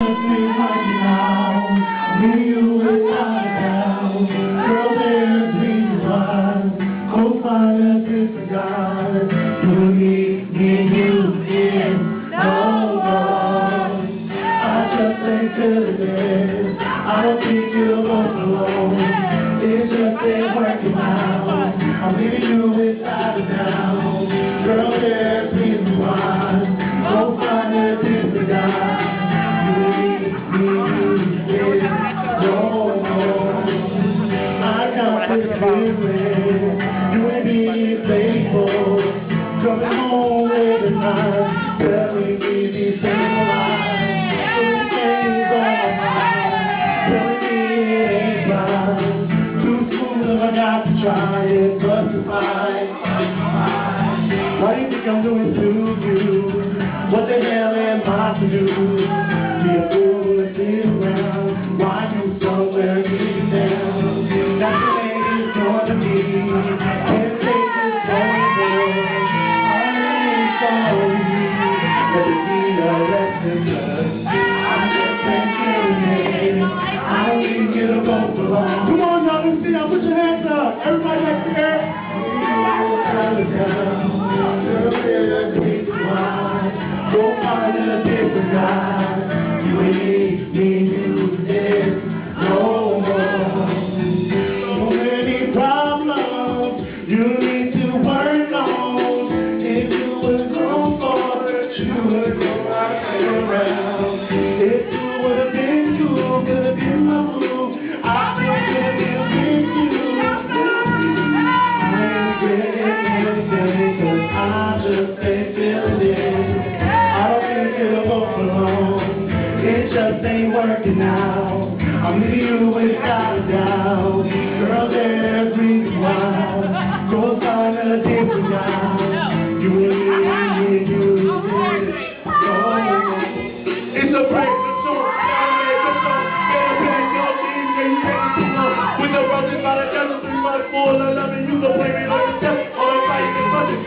I don't think you're both alone. It's just ain't working out. I'm leaving you without a doubt. Girl, there's reason why. Go find a different guy. You need me, no more. I got this feeling. You ain't being faithful. Coming home every night. Telling me these same lies. I got to try it, but to fight. Why do you think I'm doing to you? What the hell am I to do? Be a fool and sit around. Why you somewhere getting down? That's the way it's gonna be. Can't take this anymore. I'm sorry. Let it be a lesson, cause I just ain't feeling it. I don't even get a vote for long. Come on, y'all, let's see now. Put your hands up. Everybody back there. Girl, there's a reason why. Go find a different guy. You ain't me, there's no more. So many problems you need to work on. If you would go for it, you would go right around. If you would have been you, could have been my fool. I could have been with you. I just ain't feeling it. I don't think it'll go for long. It just ain't working out. I'm leaving you without a doubt. Girl, there's reasons why. Go find a different guy. You ain't me, you did. It's a break, the song. With the brothers by the devil, 3 months full of loving, you can blame it on yourself. All the fight, you can touch it.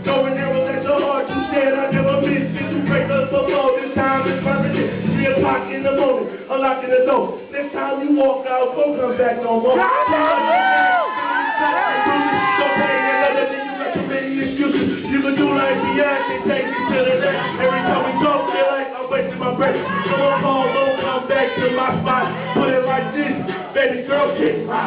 Go in there with that your heart, you said I never miss. Did you break us before? This time it's permanent. 3 o'clock in the morning, unlocking the door. Next time you walk out, don't come back no more. Don't pay another thing, you got too many excuses. You can do like Beyonce, take it to the left. Every time we talk, feel like I'm wasting my breath. Don't come back to my spot. Put it like this, baby girl, kick my